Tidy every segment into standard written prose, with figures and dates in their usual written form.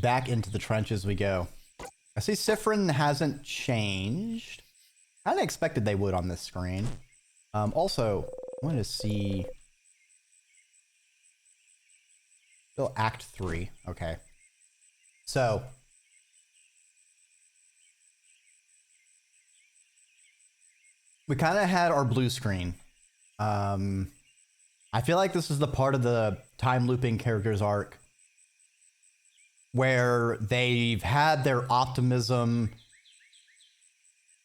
back into the trenches we go. I see Sifrin hasn't changed. I kind of expected they would on this screen. Also, I want to see... Still Act 3. Okay. So... we kind of had our blue screen. I feel like this is the part of the time looping characters arc where they've had their optimism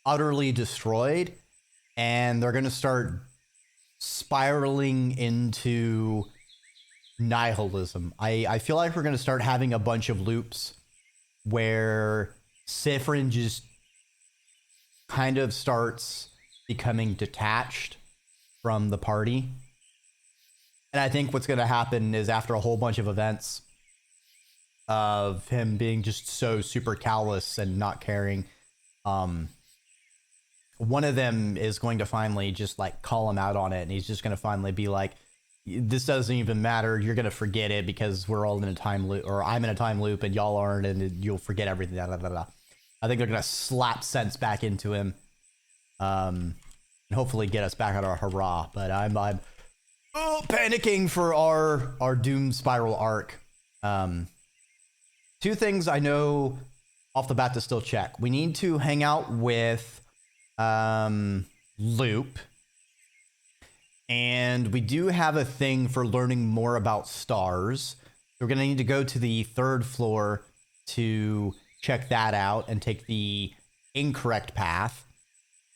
utterly destroyed and they're going to start spiraling into nihilism. I feel like we're going to start having a bunch of loops where Sifrin just kind of starts becoming detached from the party. And I think what's going to happen is after a whole bunch of events of him being just so super callous and not caring, one of them is going to finally just like call him out on it. And he's just going to finally be like, this doesn't even matter. You're going to forget it because we're all in a time loop, or I'm in a time loop and y'all aren't, and you'll forget everything. Blah, blah, blah, blah. I think they're going to slap sense back into him. And hopefully get us back on our hurrah. But I'm panicking for our Doom Spiral arc. Two things I know off the bat to still check. We need to hang out with Loop. And we do have a thing for learning more about stars. We're going to need to go to the 3rd floor to check that out and take the incorrect path.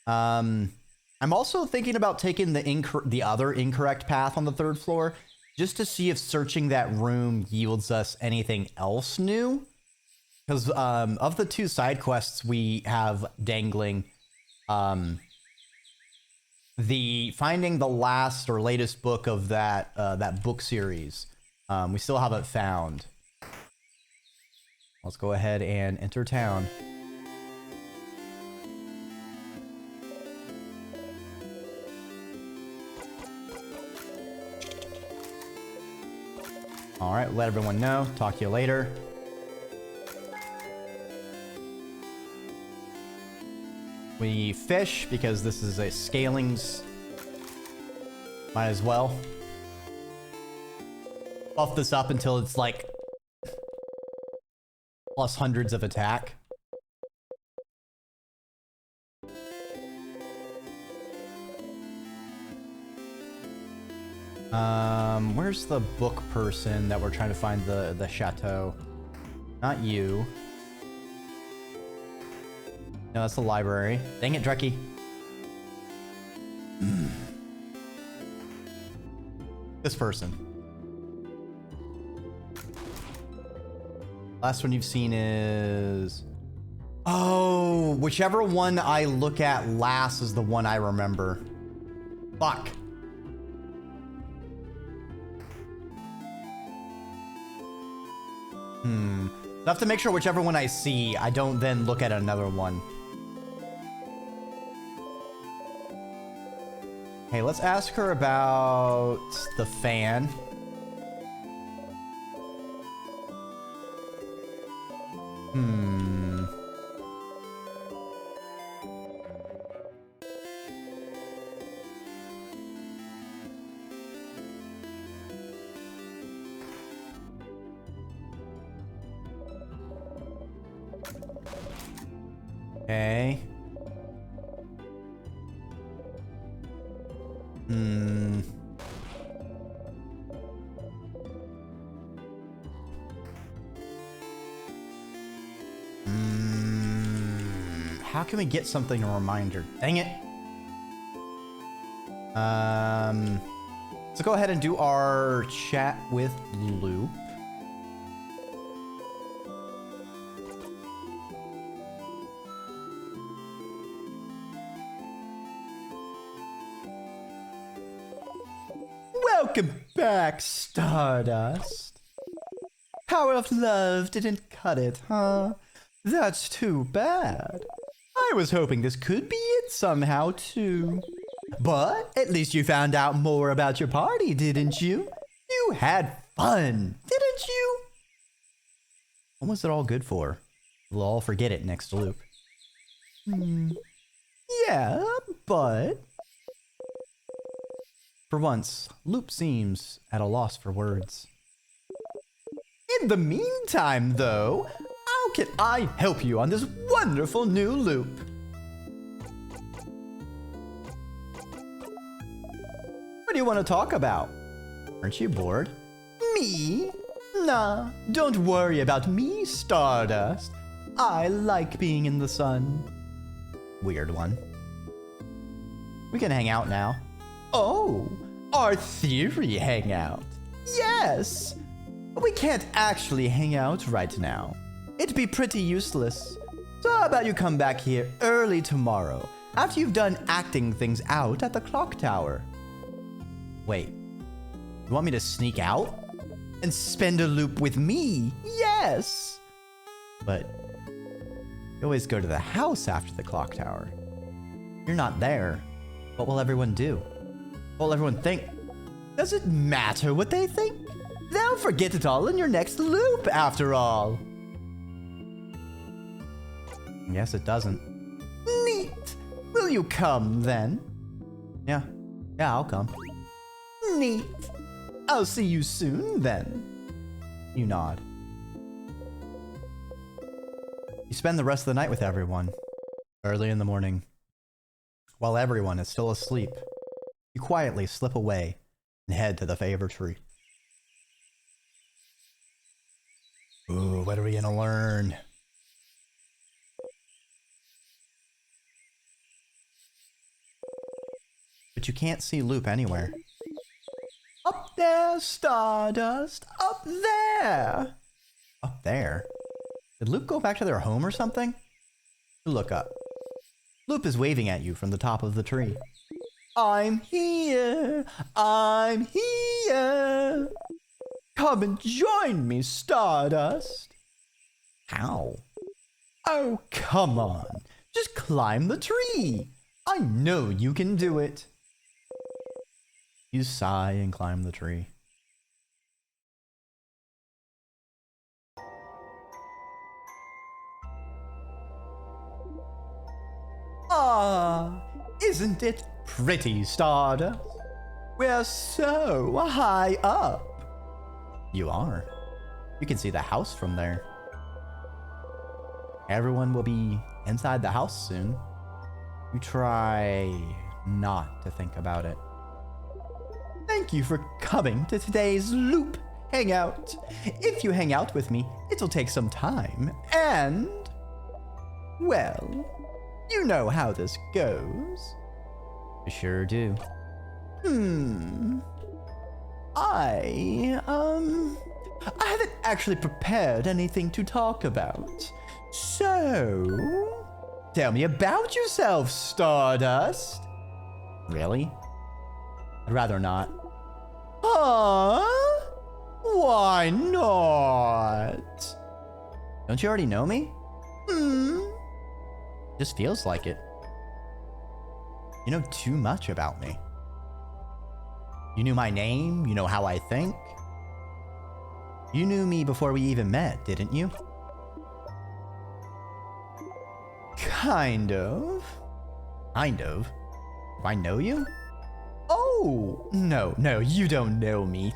I'm also thinking about taking the other incorrect path on the 3rd floor just to see if searching that room yields us anything else new. Because of the 2 side quests we have dangling, the finding the last or latest book of that book series, we still haven't found. Let's go ahead and enter town. All right, let everyone know. Talk to you later. We fish because this is a scalings. Might as well buff this up until it's like plus hundreds of attack. Where's the book person that we're trying to find the chateau? Not you. No, that's the library. Dang it, Dreki. This person. Last one you've seen is... oh, whichever one I look at last is the one I remember. Fuck. I have to make sure whichever one I see, I don't then look at another one. Hey, let's ask her about the fan. Okay. How can we get something a reminder? Dang it. Let's go ahead and do our chat with Loop. Welcome back, Stardust. Power of love didn't cut it, huh? That's too bad. I was hoping this could be it somehow, too. But at least you found out more about your party, didn't you? You had fun, didn't you? What was it all good for? We'll all forget it next loop. Yeah, but... For once, Loop seems at a loss for words. In the meantime, though, how can I help you on this wonderful new loop? What do you want to talk about? Aren't you bored? Me? Nah, don't worry about me, Stardust. I like being in the sun. Weird one. We can hang out now. Oh, our theory hangout. Yes! We can't actually hang out right now. It'd be pretty useless. So how about you come back here early tomorrow, after you've done acting things out at the clock tower? Wait, you want me to sneak out? And spend a loop with me? Yes! But you always go to the house after the clock tower. You're not there. What will everyone do? What will everyone think? Does it matter what they think? They'll forget it all in your next loop, after all. Yes, it doesn't. Neat! Will you come, then? Yeah, I'll come. Neat! I'll see you soon, then. You nod. You spend the rest of the night with everyone. Early in the morning, while everyone is still asleep, you quietly slip away and head to the favor tree. Ooh, what are we gonna learn? But you can't see Loop anywhere. Up there, Stardust! Up there! Up there? Did Loop go back to their home or something? You look up. Loop is waving at you from the top of the tree. I'm here! I'm here! Come and join me, Stardust! How? Oh, come on! Just climb the tree! I know you can do it! You sigh and climb the tree. Ah, isn't it pretty, Stardust? We're so high up. You are. You can see the house from there. Everyone will be inside the house soon. You try not to think about it. Thank you for coming to today's Loop Hangout. If you hang out with me, it'll take some time, and... well, you know how this goes. I sure do. I haven't actually prepared anything to talk about. So, tell me about yourself, Stardust. Really? I'd rather not. Huh? Why not? Don't you already know me? Just feels like it. You know too much about me. You knew my name, you know how I think. You knew me before we even met, didn't you? Kind of. Kind of? Do I know you? Oh, no, you don't know me.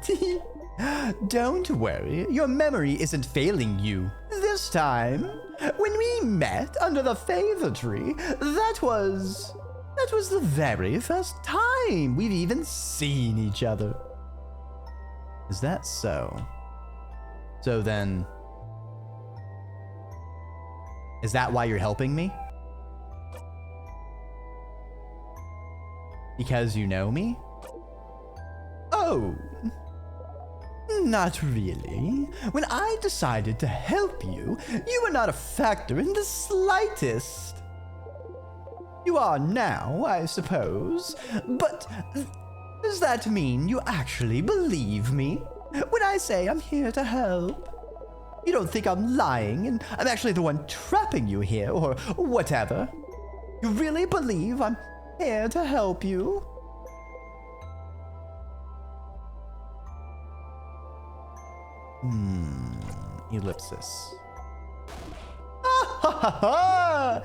Don't worry, your memory isn't failing you. This time, when we met under the favor tree, that was the very first time we've even seen each other. Is that so? So then, is that why you're helping me? Because you know me? Oh, not really. When I decided to help you, you were not a factor in the slightest. You are now, I suppose. But does that mean you actually believe me when I say I'm here to help? You don't think I'm lying and I'm actually the one trapping you here or whatever? You really believe I'm here to help you? Ellipsis. ha ha!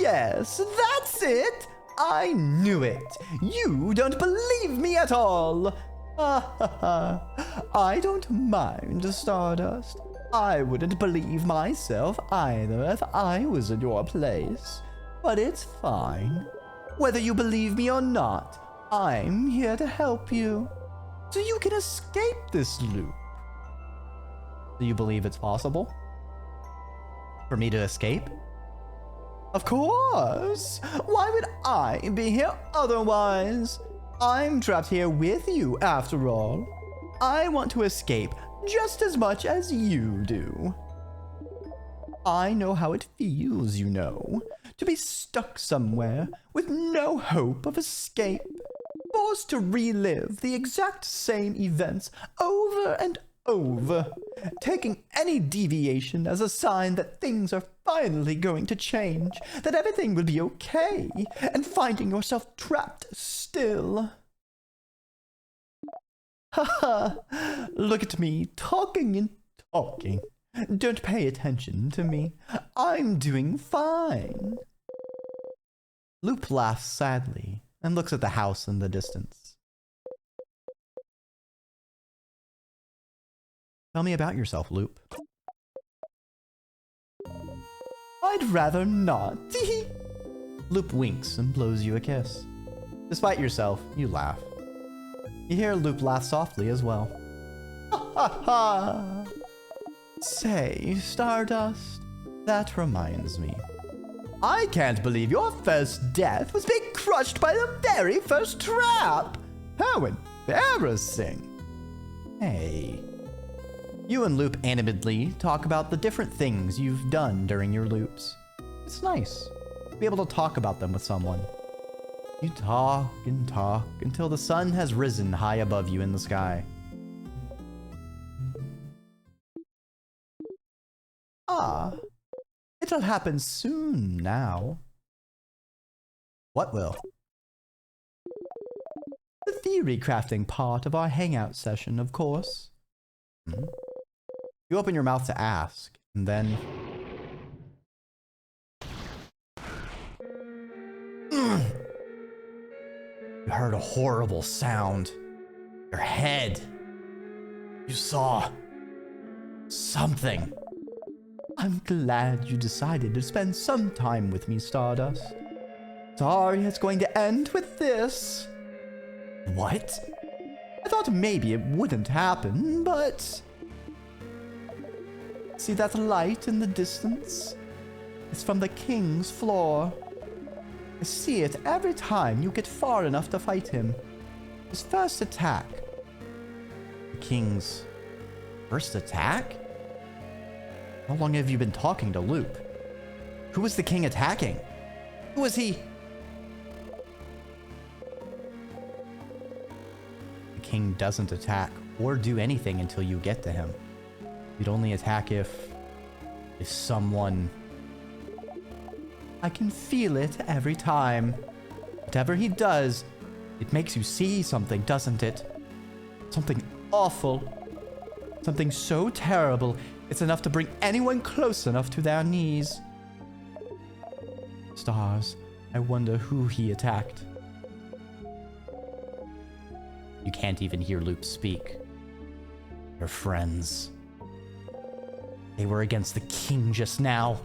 Yes, that's it! I knew it! You don't believe me at all! Ha ha ha! I don't mind, Stardust. I wouldn't believe myself either if I was in your place. But it's fine. Whether you believe me or not, I'm here to help you. So you can escape this loop. Do you believe it's possible for me to escape? Of course! Why would I be here otherwise? I'm trapped here with you, after all. I want to escape just as much as you do. I know how it feels, you know, to be stuck somewhere with no hope of escape, forced to relive the exact same events over and over, taking any deviation as a sign that things are finally going to change, that everything will be okay, and finding yourself trapped still. Haha, look at me, talking and talking. Don't pay attention to me. I'm doing fine. Loop laughs sadly and looks at the house in the distance. Tell me about yourself, Loop. I'd rather not. Loop winks and blows you a kiss. Despite yourself, you laugh. You hear Loop laugh softly as well. Ha ha ha! Say, Stardust, that reminds me. I can't believe your first death was being crushed by the very first trap! How embarrassing! Hey. You and Loop animatedly talk about the different things you've done during your loops. It's nice to be able to talk about them with someone. You talk and talk until the sun has risen high above you in the sky. Ah, it'll happen soon now. What will? The theory crafting part of our hangout session, of course. You open your mouth to ask, and then... You heard a horrible sound. Your head. You saw... something. I'm glad you decided to spend some time with me, Stardust. Sorry it's going to end with this. What? I thought maybe it wouldn't happen, but... See that light in the distance? It's from the king's floor. I see it every time you get far enough to fight him. His first attack. The king's first attack? How long have you been talking to Loop? Who was the king attacking? Who was he? The king doesn't attack or do anything until you get to him. You'd only attack if someone... I can feel it every time. Whatever he does, it makes you see something, doesn't it? Something awful. Something so terrible, it's enough to bring anyone close enough to their knees. Stars, I wonder who he attacked. You can't even hear Loop speak. Your friends. They were against the king just now.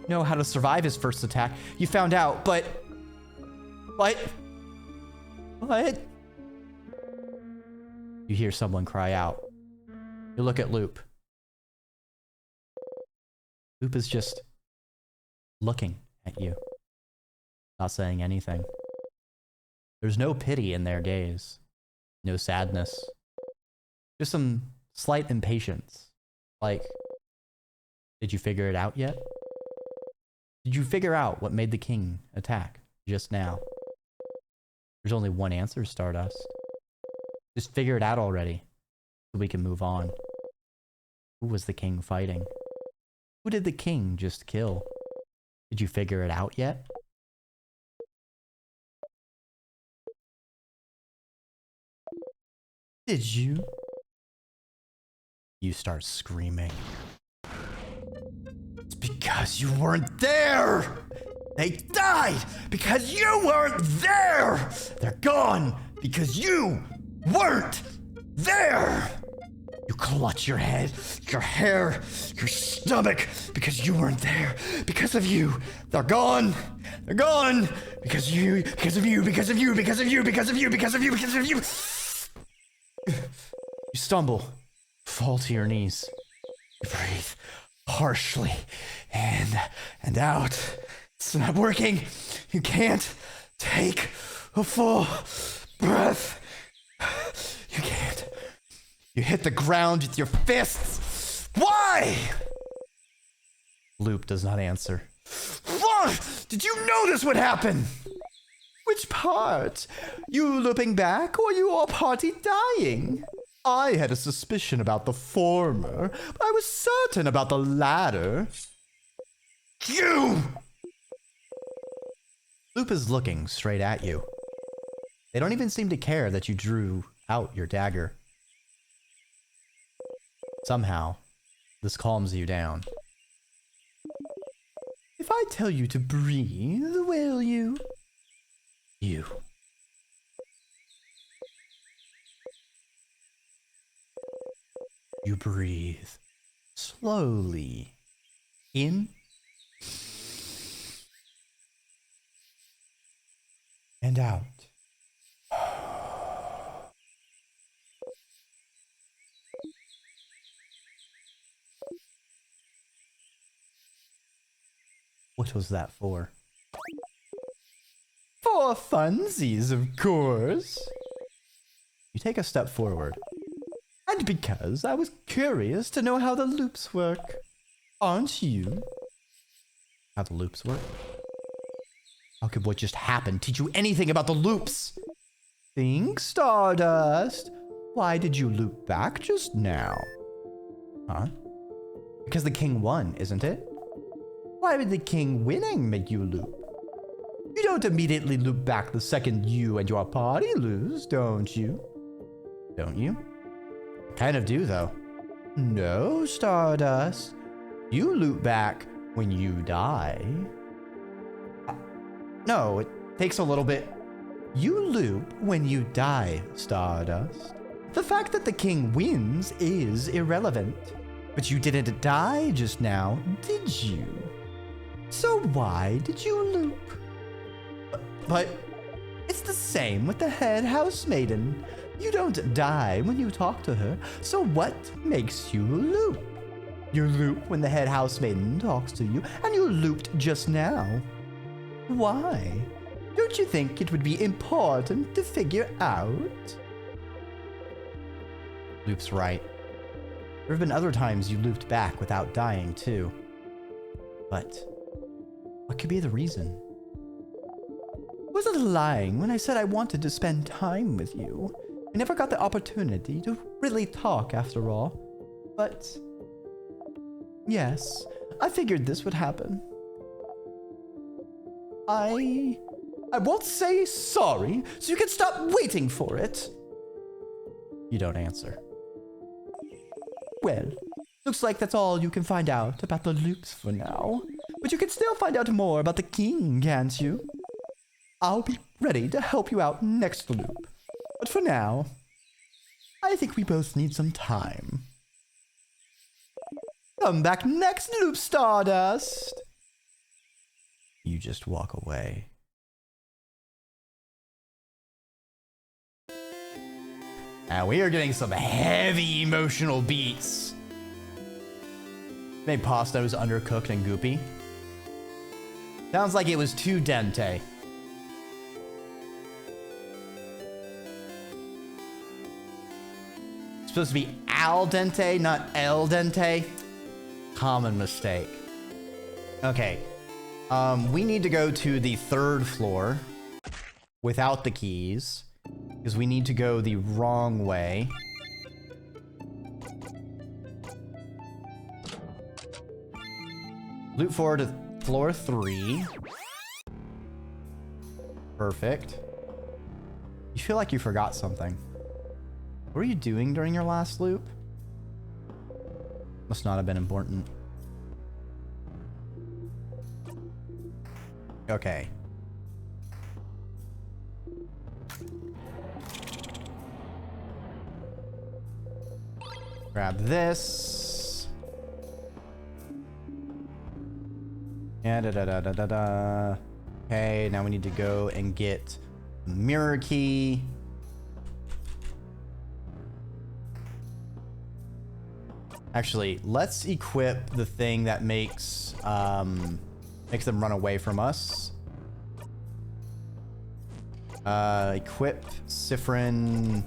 Know how to survive his first attack. You found out, but... What? You hear someone cry out. You look at Loop. Loop is just looking at you, not saying anything. There's no pity in their gaze, no sadness, just some slight impatience. Like, did you figure it out yet? Did you figure out what made the king attack just now? There's only one answer, Stardust. Just figure it out already, so we can move on. Who was the king fighting? Who did the king just kill? Did you figure it out yet? Did you? You start screaming. It's Because you weren't there! They died because you weren't there! They're gone because you weren't there! You clutch your head, your hair, your stomach, because you weren't there. Because of you. They're gone. They're gone. Because of you, because of you, because of you, because of you, because of you, because of you, because of you. You stumble, fall to your knees. You breathe harshly in and out. It's not working. You can't take a full breath. You can't. You hit the ground with your fists. Why? Loop does not answer. What? Did you know this would happen? Which part? You looping back or your party dying? I had a suspicion about the former, but I was certain about the latter. You! Loop is looking straight at you. They don't even seem to care that you drew out your dagger. Somehow, this calms you down. If I tell you to breathe, will you? You. You breathe slowly in and out. What was that for? For funsies, of course. You take a step forward. And because I was curious to know how the loops work. Aren't you? How the loops work? How could what just happened teach you anything about the loops? Think, Stardust. Why did you loop back just now? Huh? Because the king won, isn't it? Why would the king winning make you loop? You don't immediately loop back the second you and your party lose, don't you? Don't you? Kind of do, though. No, Stardust. You loop back when you die. No, it takes a little bit. You loop when you die, Stardust. The fact that the king wins is irrelevant. But you didn't die just now, did you? So why did you loop? But it's the same with the head housemaiden. You don't die when you talk to her, so what makes you loop? You loop when the head housemaiden talks to you, and you looped just now. Why? Don't you think it would be important to figure out? Loop's right. There have been other times you looped back without dying, too. But what could be the reason? I wasn't lying when I said I wanted to spend time with you. I never got the opportunity to really talk after all. But yes, I figured this would happen. I won't say sorry, so you can stop waiting for it. You don't answer. Well, looks like that's all you can find out about the loops for now. But you can still find out more about the king, can't you? I'll be ready to help you out next loop. But for now, I think we both need some time. Come back next loop, Stardust! You just walk away. Now we are getting some heavy emotional beats. Maybe pasta was undercooked and goopy. Sounds like it was too dente. It's supposed to be al dente, not el dente. Common mistake. Okay. We need to go to the 3rd floor without the keys, because we need to go the wrong way. Loop forward to floor 3. Perfect. You feel like you forgot something. What were you doing during your last loop? Must not have been important. Okay. Grab this. Yeah, da. Okay, now we need to go and get a mirror key. Actually, let's equip the thing that makes them run away from us. Equip Siffrin.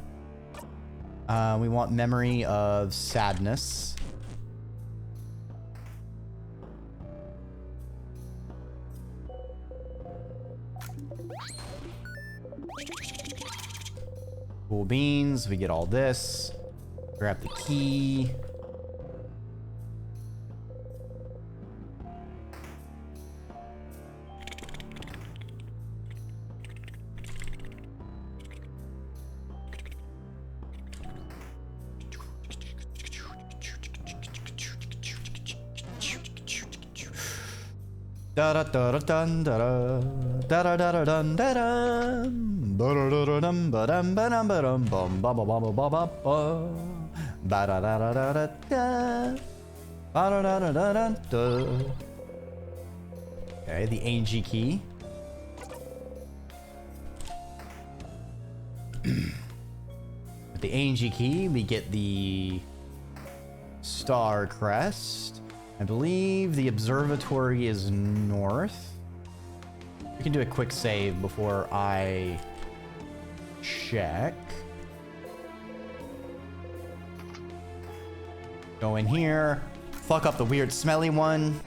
We want memory of sadness. Cool beans. We get all this. Grab the key. Da da da da dun da da da da da dun da da ba da da da dum ba dum ba dum ba dum bum ba ba ba ba ba ba ba da da da da da da ba da da da da da. Okay, the Angie key. With the Angie key, we get the star crest. I believe the observatory is north. We can do a quick save before I check. Go in here. Fuck up the weird smelly one.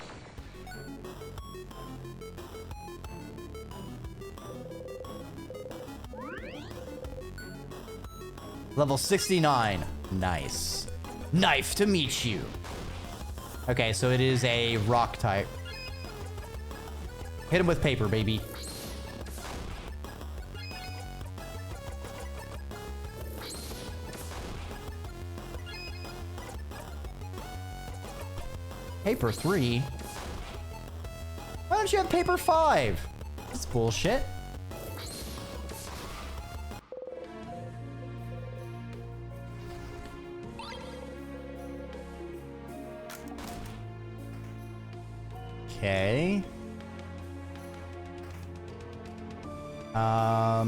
Level 69. Nice. Knife to meet you. Okay, so it is a rock type. Hit him with paper, baby. Paper 3? Why don't you have paper 5? That's bullshit. Okay.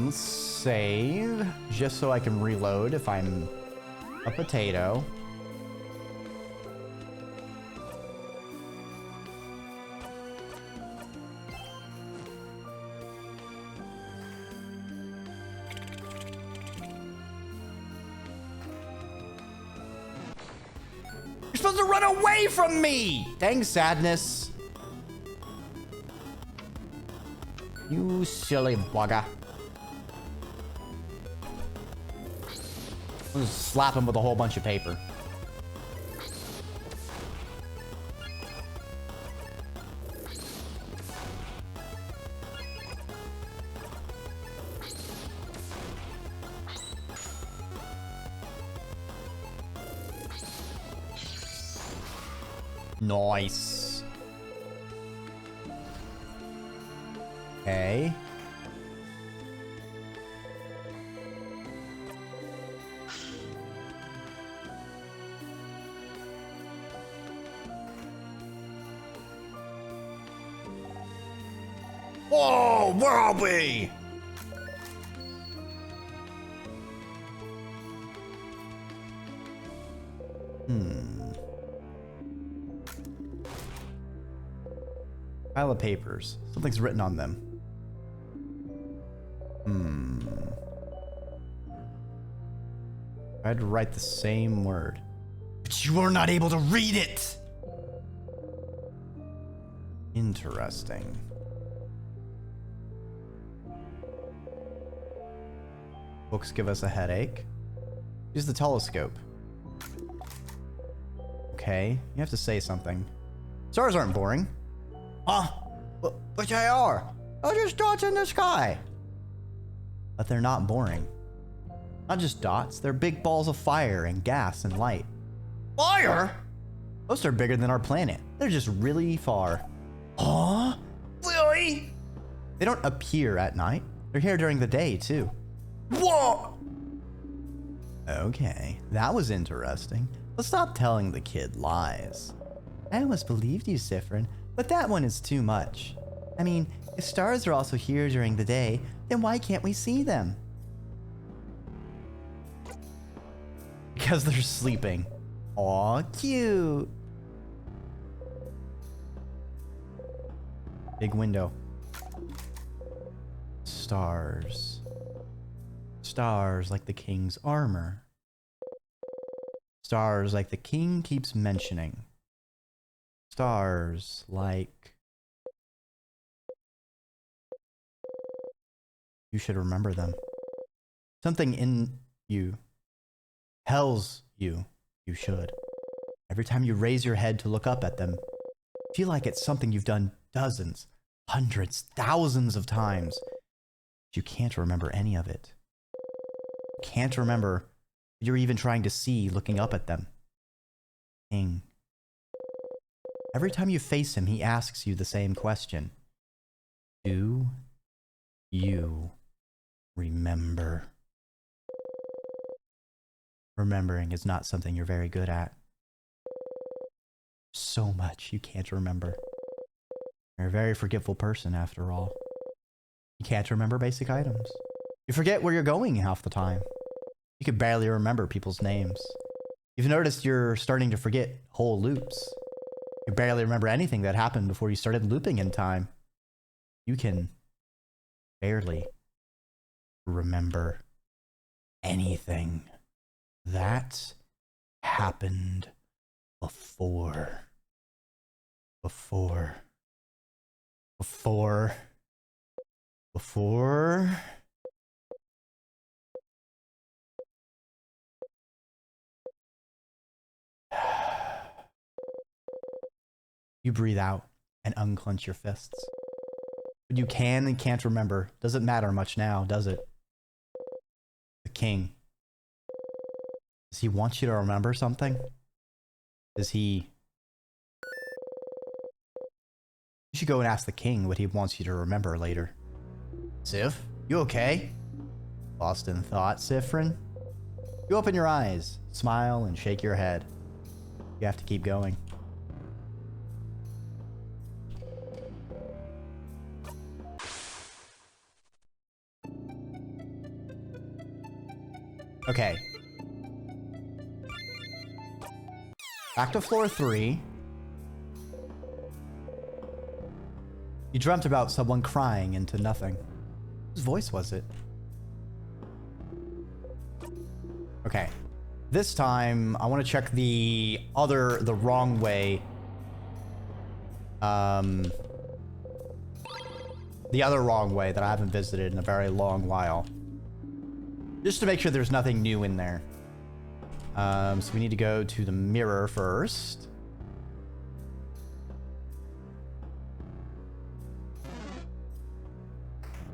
Let's save just so I can reload if I'm a potato. You're supposed to run away from me! Dang sadness. You silly bugger. I'll just slap him with a whole bunch of paper. Nice. Okay. Whoa, where are we? Pile of papers. Something's written on them. I had to write the same word. But you were not able to read it! Interesting. Books give us a headache. Use the telescope. Okay, you have to say something. Stars aren't boring. Huh? But they are. They're just dots in the sky. But they're not boring. Not just dots, they're big balls of fire and gas and light. Fire? Most are bigger than our planet. They're just really far. Huh? Really? They don't appear at night. They're here during the day, too. Whoa! Okay, that was interesting. Let's stop telling the kid lies. I almost believed you, Sifrin, but that one is too much. I mean, if stars are also here during the day, then why can't we see them? Because they're sleeping. Aw, cute. Big window. Stars. Stars like the king's armor. Stars like the king keeps mentioning. Stars like... You should remember them. Something in you tells you you should. Every time you raise your head to look up at them, feel like it's something you've done dozens, hundreds, thousands of times. But you can't remember any of it. You can't remember what you're even trying to see looking up at them. King. Every time you face him, he asks you the same question. Do you remember? Remembering is not something you're very good at. So much you can't remember. You're a very forgetful person, after all. You can't remember basic items. You forget where you're going half the time. You can barely remember people's names. You've noticed you're starting to forget whole loops. You barely remember anything that happened before you started looping in time. You can barely remember anything that happened before. Before. You breathe out and unclench your fists. What you can and can't remember doesn't matter much now, does it? The king. Does he want you to remember something? Does he... You should go and ask the king what he wants you to remember later. Sif, you okay? Lost in thought, Sifrin? You open your eyes, smile, and shake your head. You have to keep going. Okay. Back to floor 3. You dreamt about someone crying into nothing. Whose voice was it? Okay. This time, I want to check the wrong way. The other wrong way that I haven't visited in a very long while. Just to make sure there's nothing new in there. So we need to go to the mirror first.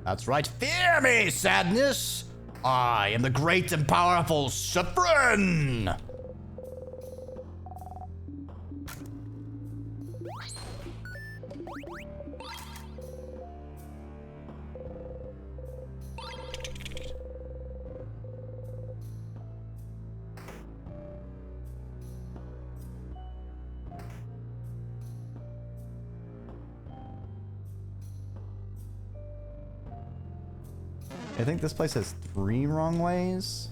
That's right. Fear me, sadness! I am the great and powerful Serpent! I think this place has 3 wrong ways.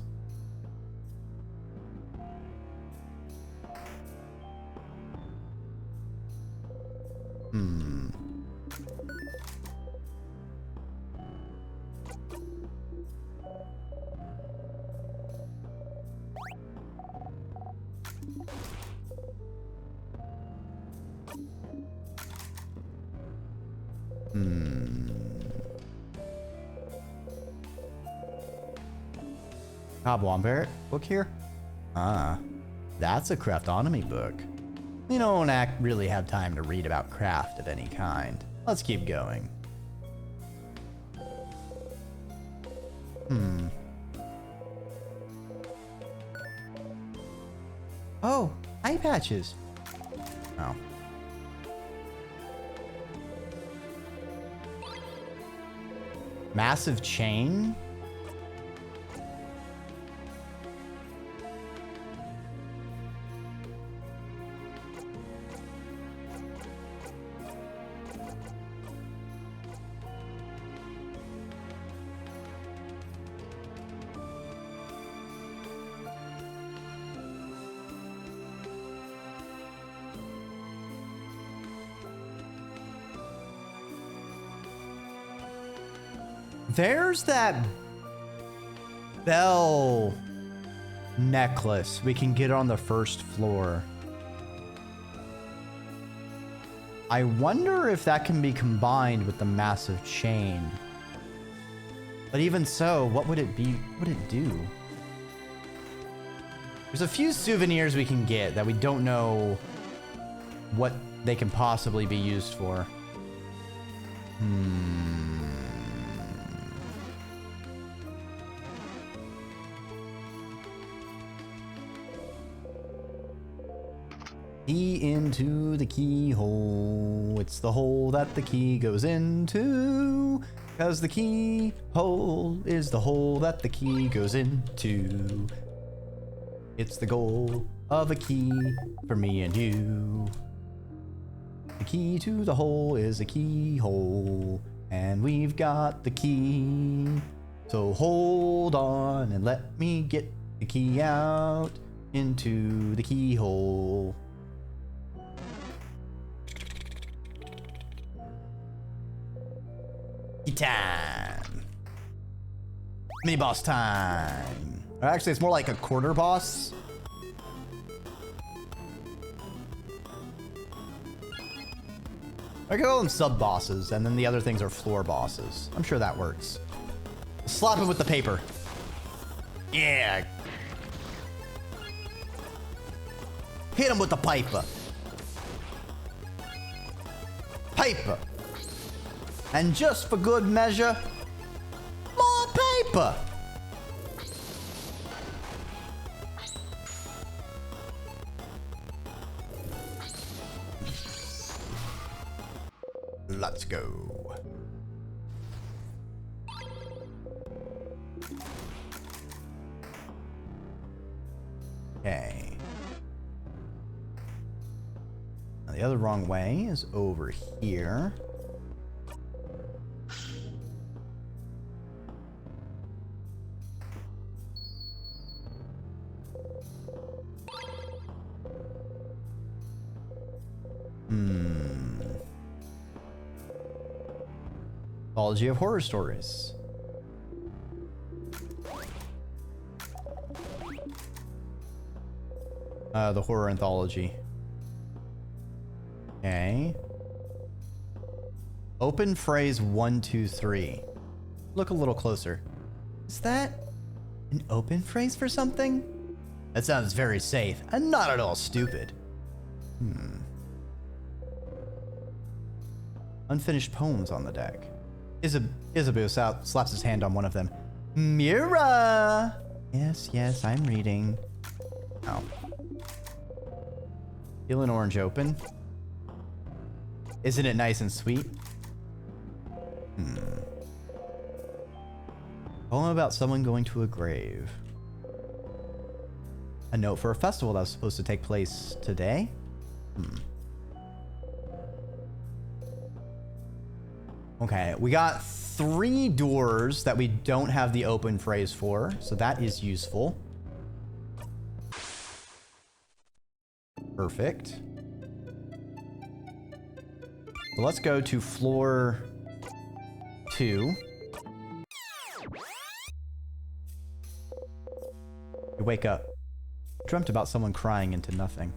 Wombat book here? Ah, that's a craftonomy book. We don't really have time to read about craft of any kind. Let's keep going. Oh, eye patches. Oh. Massive chain? There's that bell necklace we can get on the first floor. I wonder if that can be combined with the massive chain. But even so, what would it be? What would it do? There's a few souvenirs we can get that we don't know what they can possibly be used for. Key into the keyhole. It's the hole that the key goes into. 'Cause the keyhole is the hole that the key goes into. It's the goal of a key for me and you. The key to the hole is a keyhole. And we've got the key. So hold on and let me get the key out into the keyhole. Time. Mini boss time. Or actually, it's more like a quarter boss. I call them sub bosses, and then the other things are floor bosses. I'm sure that works. Slap him with the paper. Yeah. Hit him with the piper. Paper. And just for good measure, more paper. Let's go. Okay. Now the other wrong way is over here. Anthology of horror stories. The horror anthology. Okay. Open phrase 1, 2, 3. Look a little closer. Is that an open phrase for something? That sounds very safe and not at all stupid. Unfinished poems on the deck. Isabu slaps his hand on one of them. Mira! Yes, I'm reading. Oh. Peel an orange open. Isn't it nice and sweet? Poem about someone going to a grave. A note for a festival that was supposed to take place today? Okay, we got 3 doors that we don't have the open phrase for, so that is useful. Perfect. So let's go to floor 2. You wake up. Dreamt about someone crying into nothing.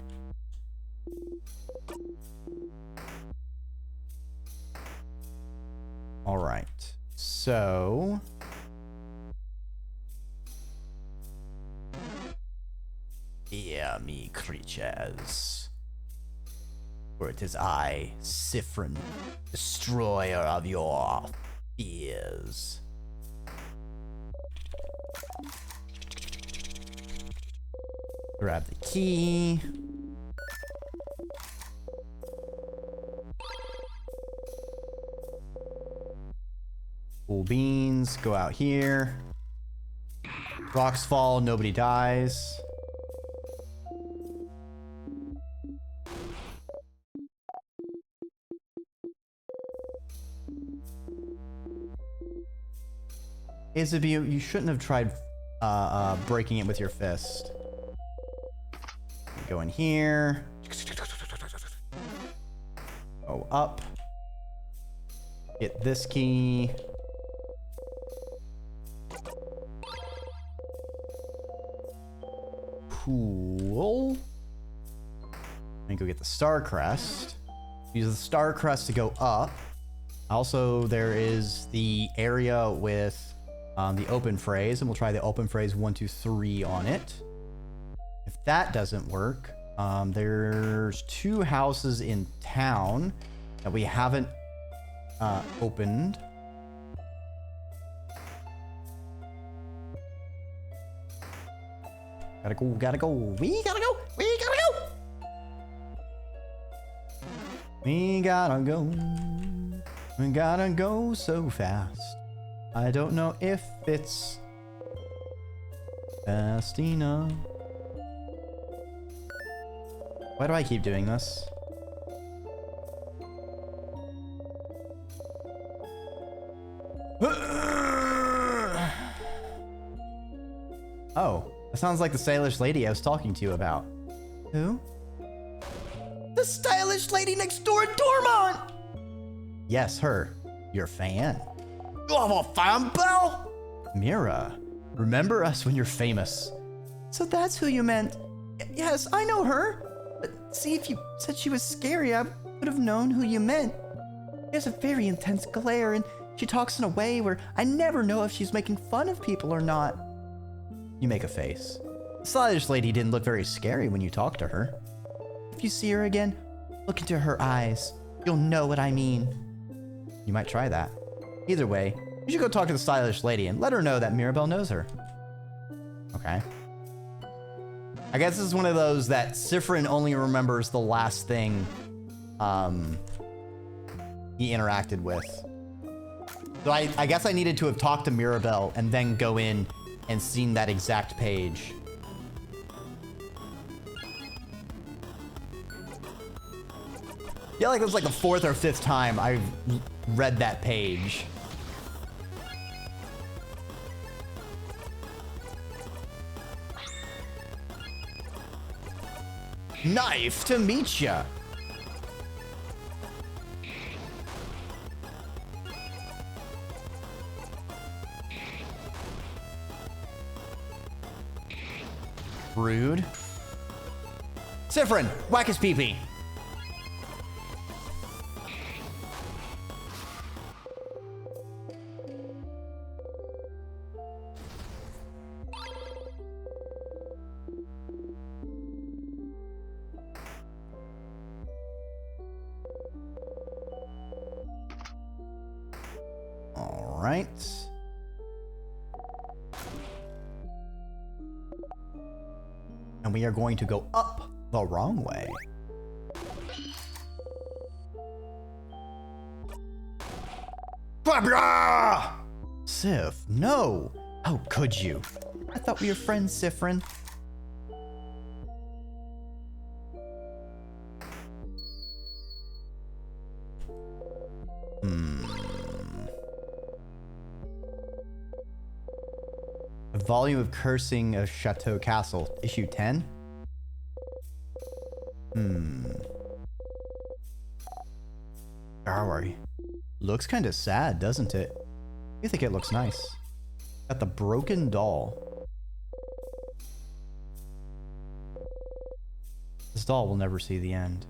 All right. So hear me, creatures, for it is I, Sifrin, destroyer of your fears. Grab the key. We'll beans. Go out here. Rocks fall, nobody dies. Isabu, you shouldn't have tried breaking it with your fist. Go in here. Go up. Get this key. Cool. Let me go get the star crest. Use the star crest to go up. Also, there is the area with the open phrase, and we'll try the open phrase 1, 2, 3 on it. If that doesn't work, there's 2 houses in town that we haven't opened. Gotta go, gotta go. We gotta go. We gotta go. We gotta go. We gotta go so fast. I don't know if it's fast enough. Why do I keep doing this? Oh, that sounds like the stylish lady I was talking to you about. Who? The stylish lady next door at Dormont! Yes, her. Your fan. You have a fan, pal? Mira, remember us when you're famous. So that's who you meant. Yes, I know her. But see, if you said she was scary, I would have known who you meant. She has a very intense glare, and she talks in a way where I never know if she's making fun of people or not. You make a face. The stylish lady didn't look very scary when you talked to her. If you see her again, look into her eyes. You'll know what I mean. You might try that. Either way, you should go talk to the stylish lady and let her know that Mirabelle knows her. Okay. I guess this is one of those that Sifrin only remembers the last thing he interacted with. So I guess I needed to have talked to Mirabelle and then go in and seen that exact page. I feel like it was like the 4th or 5th time I've read that page. Knife to meet ya. Rude. Sifrin, whack his pee-pee. All right. And we are going to go up the wrong way. Sif, no! How could you? I thought we were friends, Sifrin. A volume of cursing of Chateau Castle, issue 10? Sorry. Looks kind of sad, doesn't it? You think it looks nice. Got the broken doll. This doll will never see the end.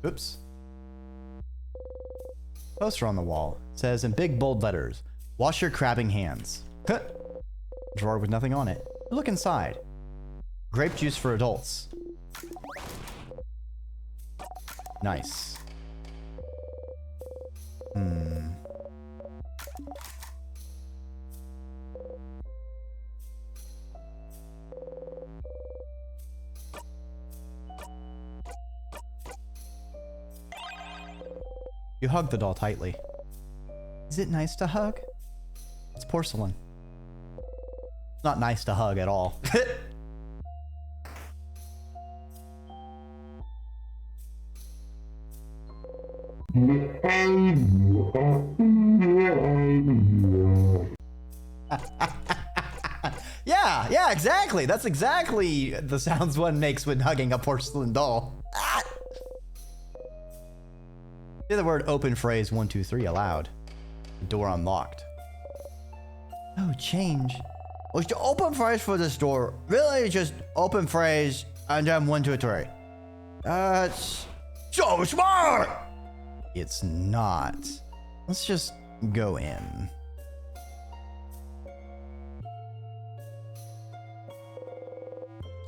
Oops. Poster on the wall. It says in big bold letters, wash your crabbing hands. Cut. Drawer with nothing on it. Look inside. Grape juice for adults. Nice. You hug the doll tightly. Is it nice to hug? It's porcelain. Not nice to hug at all. Yeah, exactly. That's exactly the sounds one makes when hugging a porcelain doll. Say the word open phrase 1, 2, 3 aloud. The door unlocked. Oh, change. What's the open phrase for this door? Really, just open phrase and then 1, 2, 3. That's so smart! It's not. Let's just go in.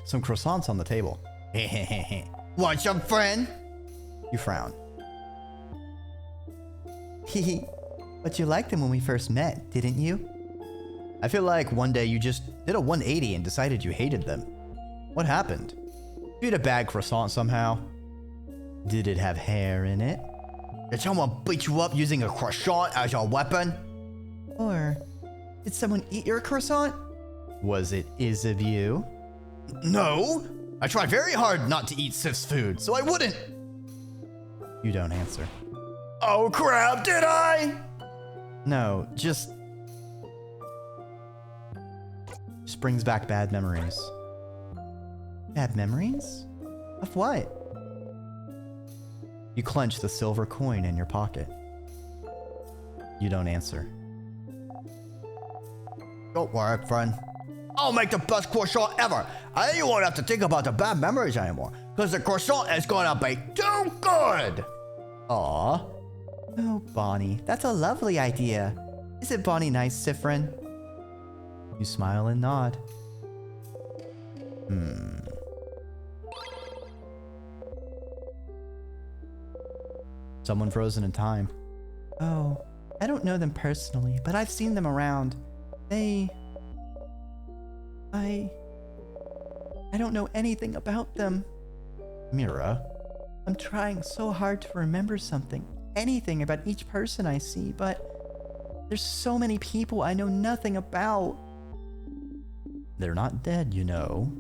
Some croissants on the table. Want some, friend? You frown. Hehe. But you liked them when we first met, didn't you? I feel like one day you just did a 180 and decided you hated them. What happened? You ate a bad croissant somehow? Did it have hair in it? Did someone beat you up using a croissant as a weapon? Or did someone eat your croissant? Was it of you? No! I tried very hard not to eat Sif's food, so I wouldn't! You don't answer. Oh crap, did I? No, just brings back bad memories. Bad memories? Of what? You clench the silver coin in your pocket. You don't answer. Don't worry, friend. I'll make the best croissant ever. And then you won't have to think about the bad memories anymore, because the croissant is gonna be too good! Aw. Oh, Bonnie, that's a lovely idea. Isn't Bonnie nice, Sifrin? You smile and nod. Someone frozen in time. Oh, I don't know them personally, but I've seen them around. I don't know anything about them. Mira? I'm trying so hard to remember something. Anything about each person I see, but there's so many people I know nothing about. They're not dead, you know.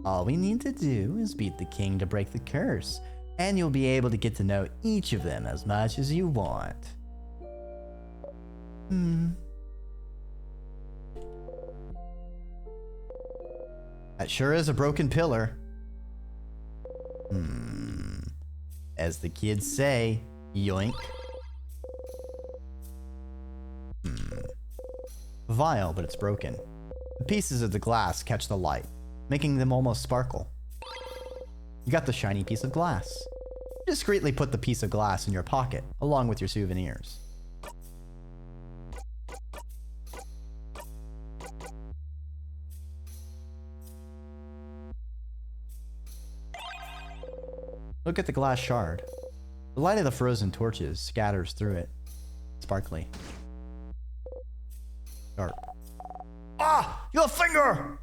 All we need to do is beat the king to break the curse, and you'll be able to get to know each of them as much as you want. That sure is a broken pillar. As the kids say, yoink. Vile, but it's broken. The pieces of the glass catch the light, making them almost sparkle. You got the shiny piece of glass. You discreetly put the piece of glass in your pocket, along with your souvenirs. Look at the glass shard. The light of the frozen torches scatters through it. Sparkly. Sharp. Ah! Your finger!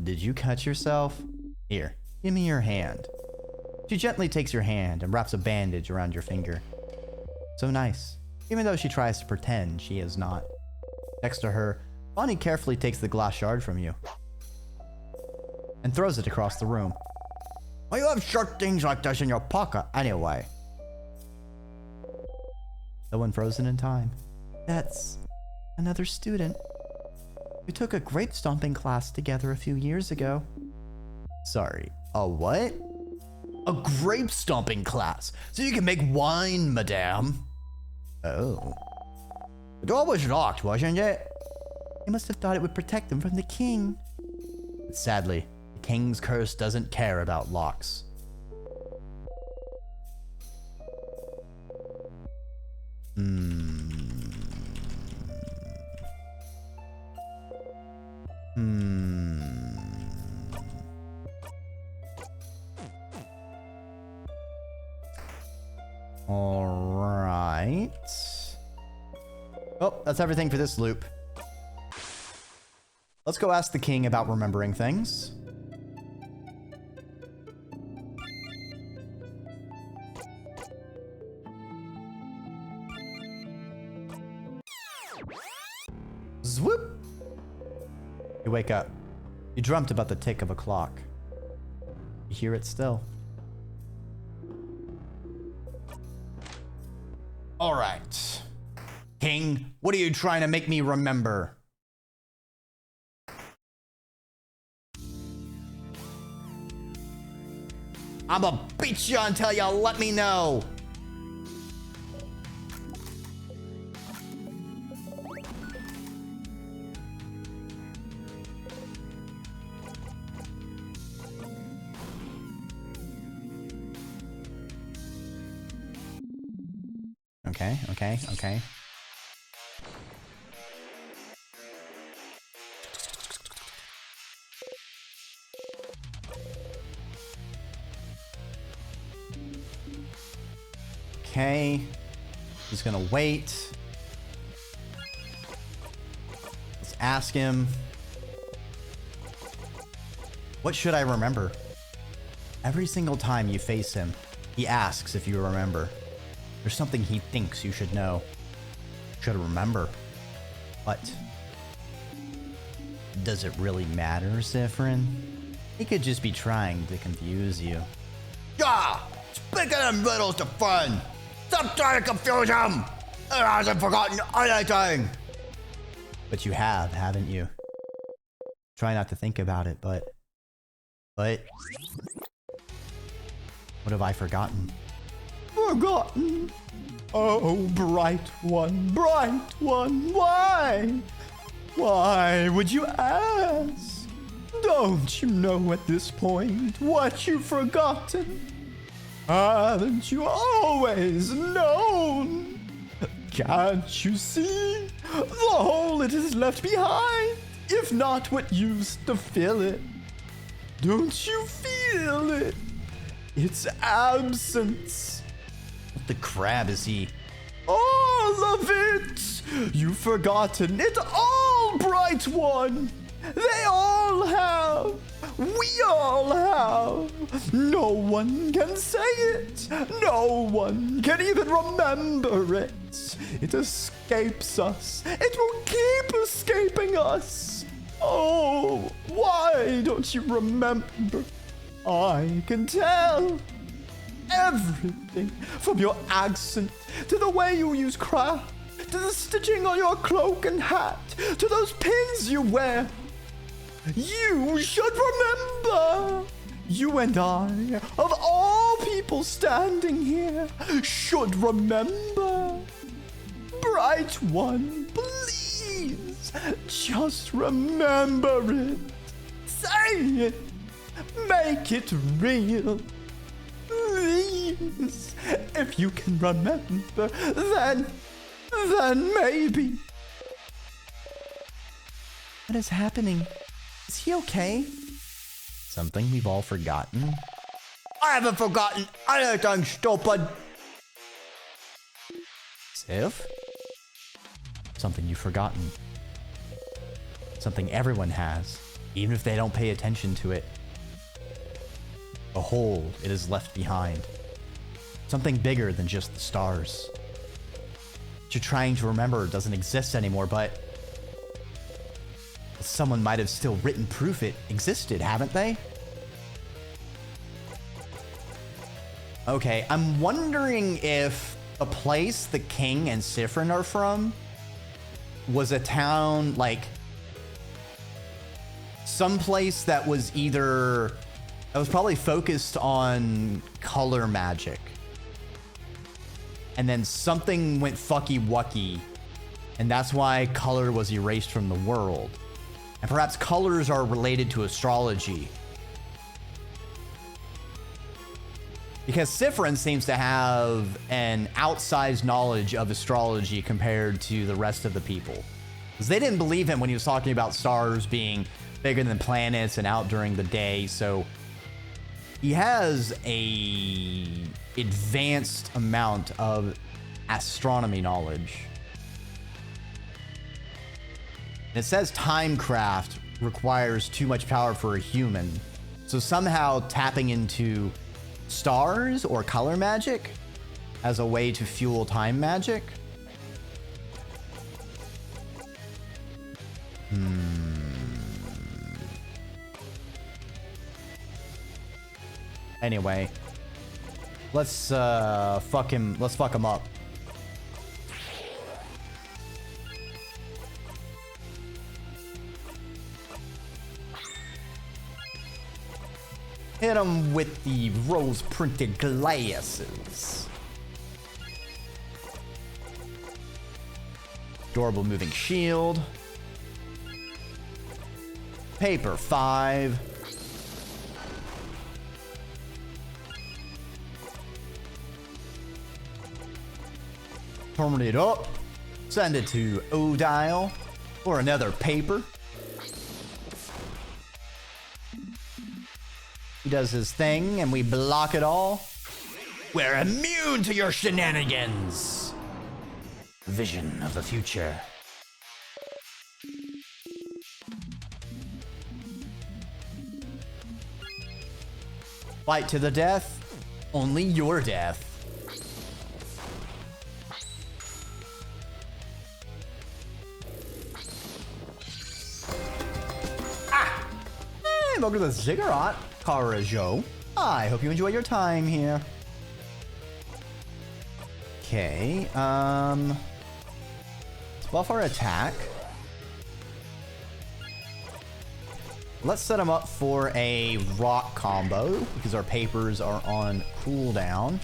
Did you cut yourself? Here, give me your hand. She gently takes your hand and wraps a bandage around your finger. So nice, even though she tries to pretend she is not. Next to her, Bonnie carefully takes the glass shard from you and throws it across the room. Why you have sharp things like this in your pocket anyway? The one frozen in time. That's another student. We took a grape stomping class together a few years ago. Sorry, a what? A grape stomping class, so you can make wine, madame. Oh. The door was locked, wasn't it? They must have thought it would protect them from the king. But sadly, the king's curse doesn't care about locks. All right. Oh, that's everything for this loop. Let's go ask the king about remembering things. Swoop. You wake up. You dreamt about the tick of a clock. You hear it still. All right. King, what are you trying to make me remember? I'ma beat you until you let me know. Okay. Okay. He's gonna wait. Let's ask him. What should I remember? Every single time you face him, he asks if you remember. There's something he thinks you should know. Should remember. But does it really matter, Sifrin? He could just be trying to confuse you. Yeah! Speaking in riddles to fun! Stop trying to confuse him! He hasn't forgotten anything! But you have, haven't you? Try not to think about it, but... What have I forgotten? Forgotten? Oh, bright one, why? Why would you ask? Don't you know at this point what you've forgotten? Haven't you always known? Can't you see the hole it has left behind, if not what used to fill it? Don't you feel it? Its absence. What the crab is he? All of it! You've forgotten it all, bright one! They all have! We all have! No one can say it! No one can even remember it! It escapes us! It will keep escaping us! Oh, why don't you remember? I can tell! Everything, from your accent, to the way you use craft, to the stitching on your cloak and hat, to those pins you wear. You should remember! You and I, of all people standing here, should remember. Bright one, please, just remember it. Say it. Make it real. Please. If you can remember, then maybe. What is happening? Is he okay? Something we've all forgotten? I haven't forgotten anything, stupid! Sif? Something you've forgotten. Something everyone has, even if they don't pay attention to it. A hole it is left behind. Something bigger than just the stars. What you're trying to remember doesn't exist anymore, but someone might have still written proof it existed, haven't they? Okay, I'm wondering if the place the king and Sifrin are from was a town, like someplace that was either, that was probably focused on color magic. And then something went fucky-wucky, and that's why color was erased from the world. And perhaps colors are related to astrology. Because Sifrin seems to have an outsized knowledge of astrology compared to the rest of the people. Because they didn't believe him when he was talking about stars being bigger than planets and out during the day, so he has a advanced amount of astronomy knowledge. It says timecraft requires too much power for a human. So somehow tapping into stars or color magic as a way to fuel time magic. Anyway, let's fuck him. Let's fuck him up. Hit him with the rose-printed glasses. Adorable moving shield. Paper 5. Turn it up. Send it to Odile for another paper. He does his thing and we block it all. We're immune to your shenanigans. Vision of the future. Fight to the death. Only your death. Ah! Hey, welcome to the Ziggurat, Karajo. I hope you enjoy your time here. Okay, let's buff our attack. Let's set him up for a rock combo because our papers are on cooldown.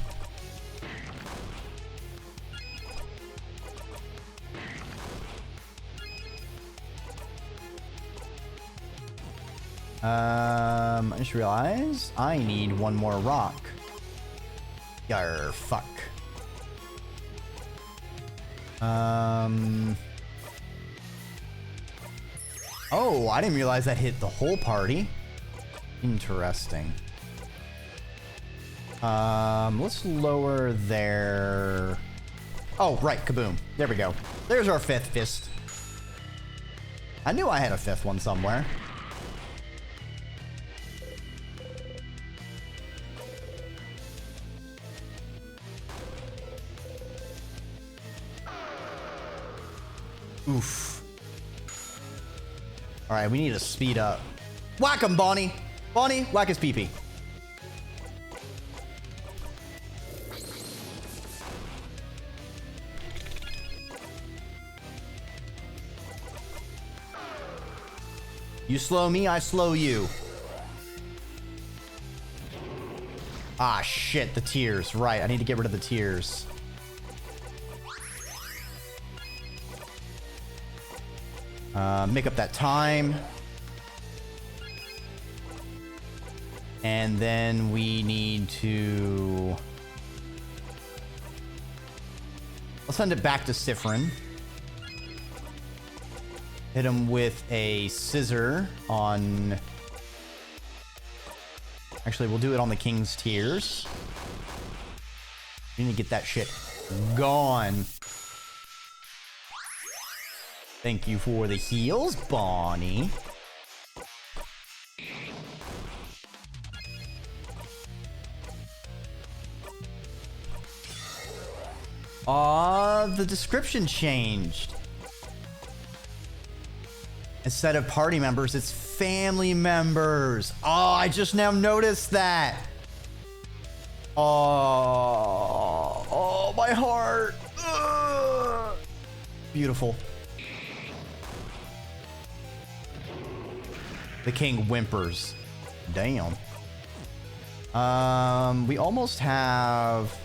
I just realized I need one more rock. Yarr, fuck. Oh, I didn't realize that hit the whole party. Interesting. Let's lower their... Oh, right, kaboom. There we go. There's our 5th fist. I knew I had a 5th one somewhere. Oof. Alright, we need to speed up. Whack him, Bonnie! Bonnie, whack his pee-pee. You slow me, I slow you. Ah, shit, the tears. Right, I need to get rid of the tears. Make up that time. And then we need to... I'll send it back to Sifrin. Hit him with a scissor on... Actually, we'll do it on the King's Tears. We need to get that shit gone. Thank you for the heals, Bonnie. The description changed. Instead of party members, it's family members. Oh, I just now noticed that. Oh, my heart. Ugh. Beautiful. The king whimpers. Damn. We almost have...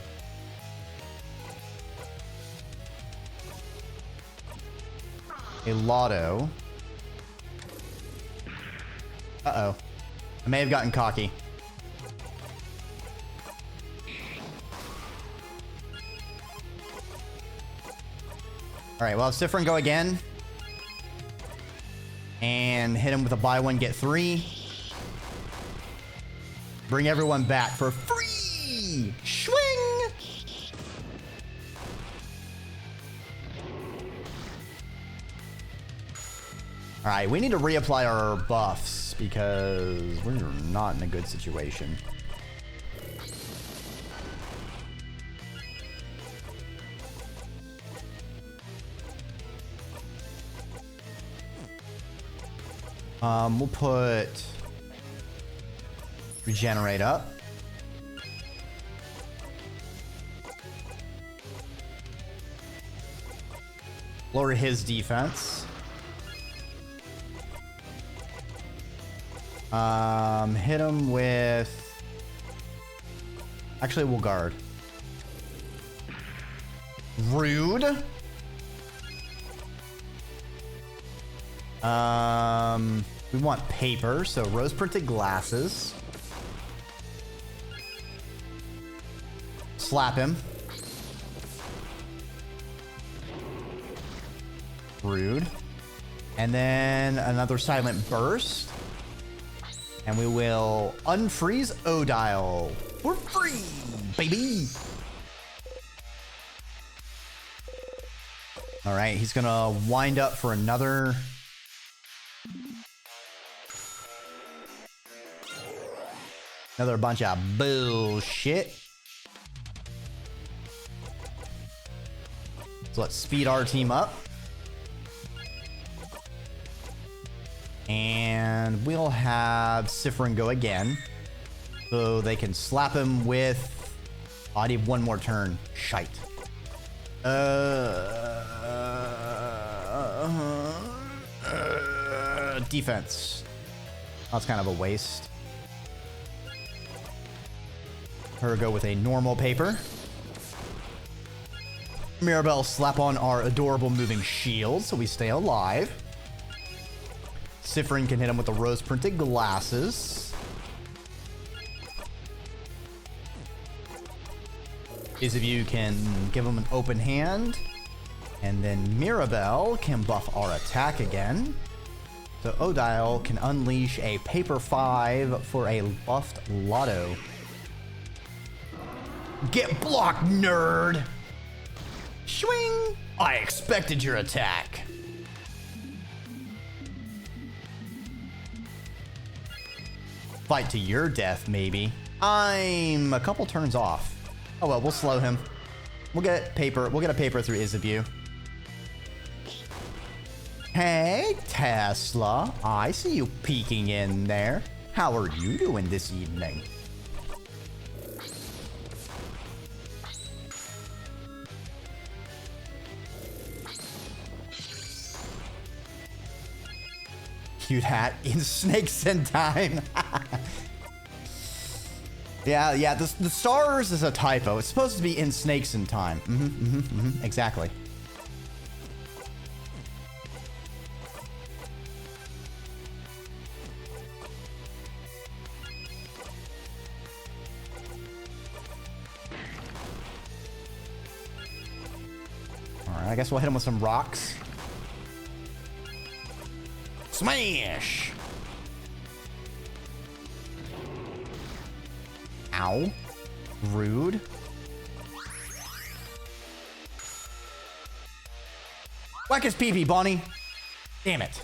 a lotto. Uh-oh. I may have gotten cocky. Alright, well, Sifrin go again. And hit him with a buy one, get 3. Bring everyone back for free! Swing! Alright, we need to reapply our buffs because we're not in a good situation. We'll put regenerate up. Lower his defense. Hit him with... Actually, we'll guard. Rude. We want paper, so rose printed glasses. Slap him. Rude. And then another silent burst. And we will unfreeze Odile. We're free, baby. All right, he's gonna wind up for another. Another bunch of bullshit. So let's speed our team up. And we'll have Sifrin go again. So they can slap him with... Oh, I need one more turn. Shite. Defense. That's kind of a waste. Her go with a normal paper. Mirabelle slap on our adorable moving shield so we stay alive. Sifrin can hit him with the rose printed glasses. Each of you can give him an open hand. And then Mirabelle can buff our attack again. So Odile can unleash a paper 5 for a buffed Lotto. Get blocked, nerd! Swing! I expected your attack. Fight to your death, maybe. I'm a couple turns off. Oh well, we'll slow him. We'll get paper. We'll get a paper through Isabeau. Hey, Tesla. I see you peeking in there. How are you doing this evening? Cute hat in snakes in time. yeah, the stars is a typo. It's supposed to be in snakes in time. Exactly. All right, I guess we'll hit him with some rocks. Smash! Ow. Rude. Whack his pee-pee, Bonnie. Damn it.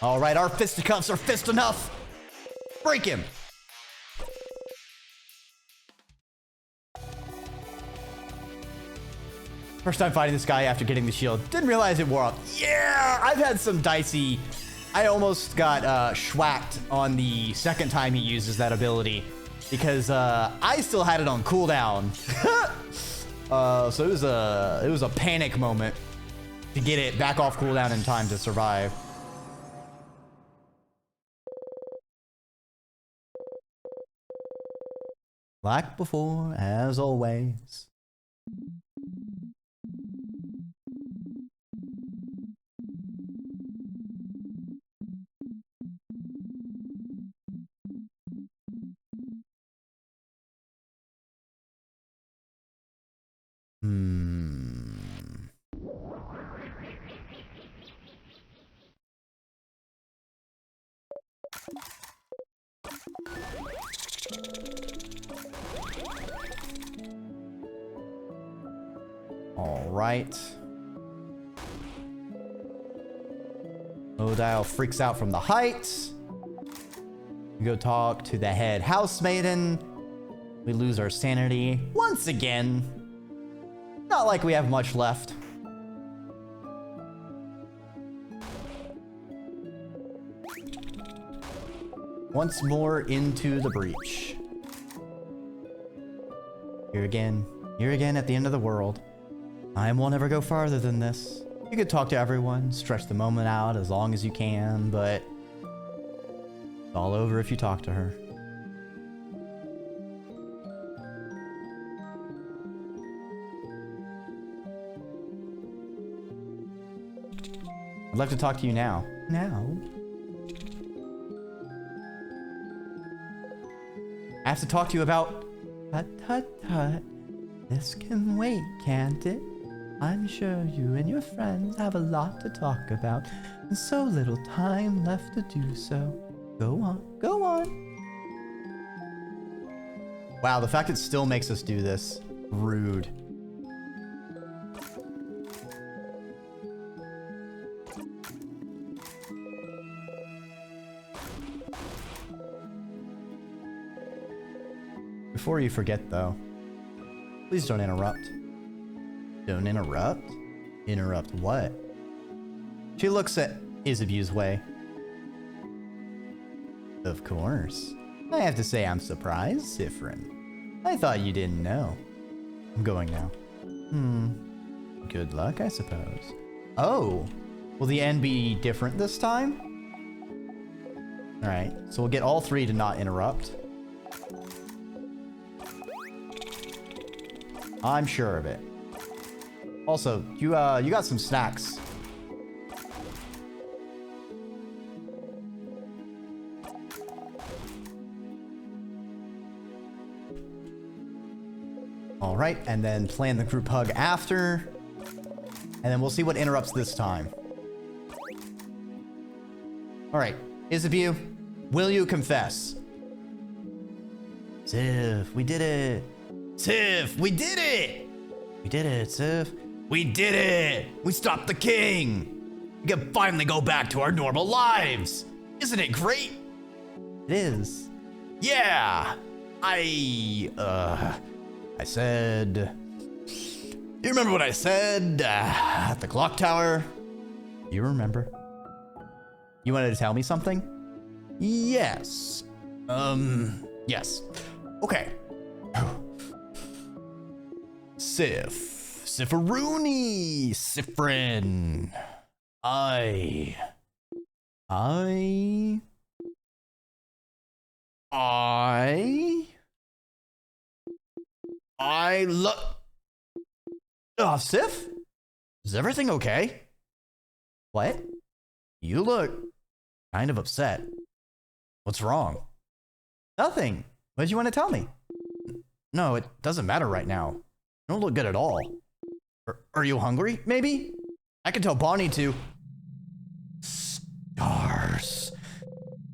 All right, our fisticuffs are fist enough. Break him. First time fighting this guy after getting the shield. Didn't realize it wore off. Yeah, I've had some dicey... I almost got schwacked on the second time he uses that ability. Because I still had it on cooldown. So it was a panic moment to get it back off cooldown in time to survive. Like before, as always. All right. Odile freaks out from the heights. We go talk to the head housemaiden. We lose our sanity once again. Not like we have much left. Once more into the breach. Here again. Here again at the end of the world. Time will never go farther than this. You could talk to everyone, stretch the moment out as long as you can, but it's all over if you talk to her. I'd like to talk to you now. Now? I have to talk to you about... Tut, tut, tut. This can wait, can't it? I'm sure you and your friends have a lot to talk about, and so little time left to do so. Go on, go on. Wow, the fact it still makes us do this. Rude. Before you forget, though, please don't interrupt. Don't interrupt? Interrupt what? She looks at Isabu's way. Of course. I have to say I'm surprised, Sifrin. I thought you didn't know. I'm going now. Good luck, I suppose. Oh, will the end be different this time? Alright, so we'll get all three to not interrupt. I'm sure of it. Also, you got some snacks. All right, and then plan the group hug after. And then we'll see what interrupts this time. All right, Isabu, will you confess? Sif, we did it. Sif, we did it! We did it, Sif. We did it! We stopped the king! We can finally go back to our normal lives! Isn't it great? It is. Yeah! I said... You remember what I said at the clock tower? You remember? You wanted to tell me something? Yes. Yes. Okay. Sifroony, Sifrin. I love... Sif? Is everything okay? What? You look kind of upset. What's wrong? Nothing. What did you want to tell me? No, it doesn't matter right now. You don't look good at all. Are you hungry, maybe? I can tell Bonnie to... Stars.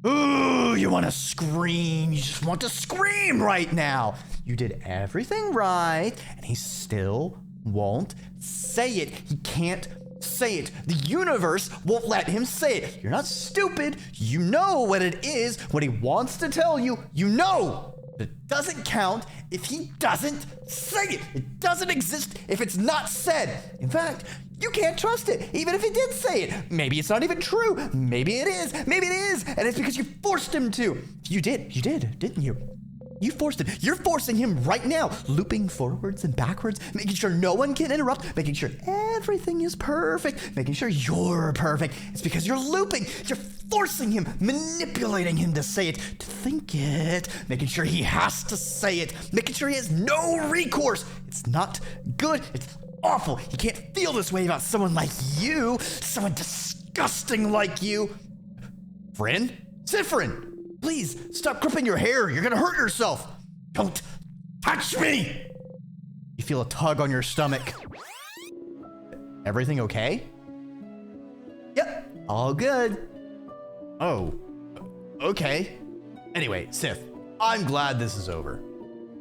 Ooh, you want to scream. You just want to scream right now. You did everything right, and he still won't say it. He can't say it. The universe won't let him say it. You're not stupid. You know what it is. What he wants to tell you, you know. It doesn't count if he doesn't say it. It doesn't exist if it's not said. In fact, you can't trust it, even if he did say it. Maybe it's not even true. Maybe it is. Maybe it is. And it's because you forced him to. You did, didn't you? You forced him. You're forcing him right now, looping forwards and backwards, making sure no one can interrupt, making sure everything is perfect, making sure you're perfect. It's because you're looping. You're forcing him, manipulating him to say it, to think it, making sure he has to say it, making sure he has no recourse. It's not good. It's awful. He can't feel this way about someone like you, someone disgusting like you. Friend? Sifrin! Please, stop gripping your hair. You're gonna hurt yourself. Don't touch me! You feel a tug on your stomach. Everything okay? Yep, all good. Oh, okay. Anyway, Sif, I'm glad this is over.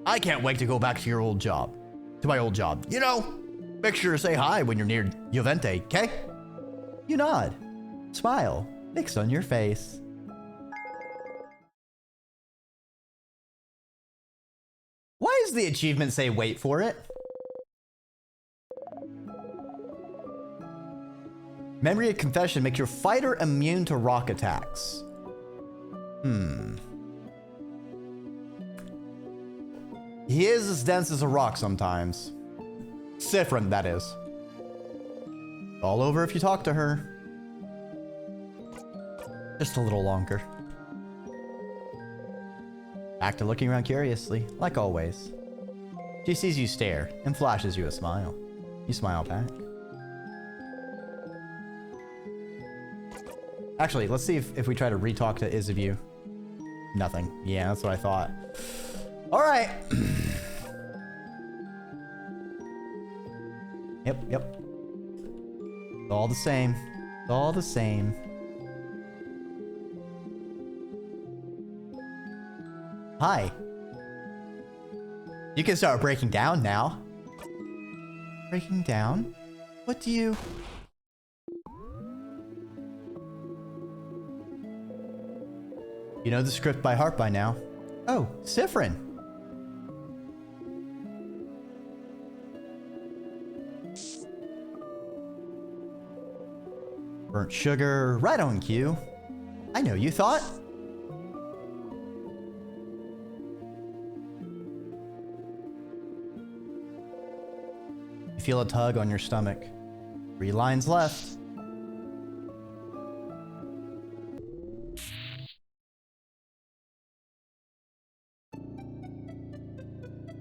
I can't wait to go back to your old job. To my old job. You know, make sure to say hi when you're near Juvente, okay? You nod. Smile. Fix on your face. Why does the achievement say wait for it? Memory of Confession makes your fighter immune to rock attacks. He is as dense as a rock sometimes. Sifrin, that is. All over if you talk to her. Just a little longer. Back to looking around curiously, like always. She sees you stare and flashes you a smile. You smile back. Actually, let's see if we try to re-talk to Isavu. Nothing. Yeah, that's what I thought. All right. Yep. It's all the same. It's all the same. Hi. You can start breaking down now. Breaking down? What do you... You know the script by heart by now. Oh, Sifrin. Burnt sugar, right on cue. I know you thought. You feel a tug on your stomach. 3 lines left.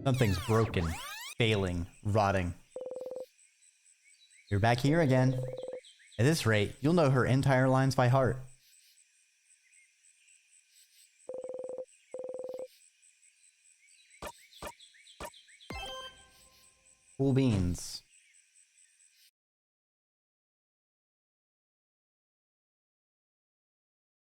Something's broken, failing, rotting. You're back here again. At this rate, you'll know her entire lines by heart. Cool beans.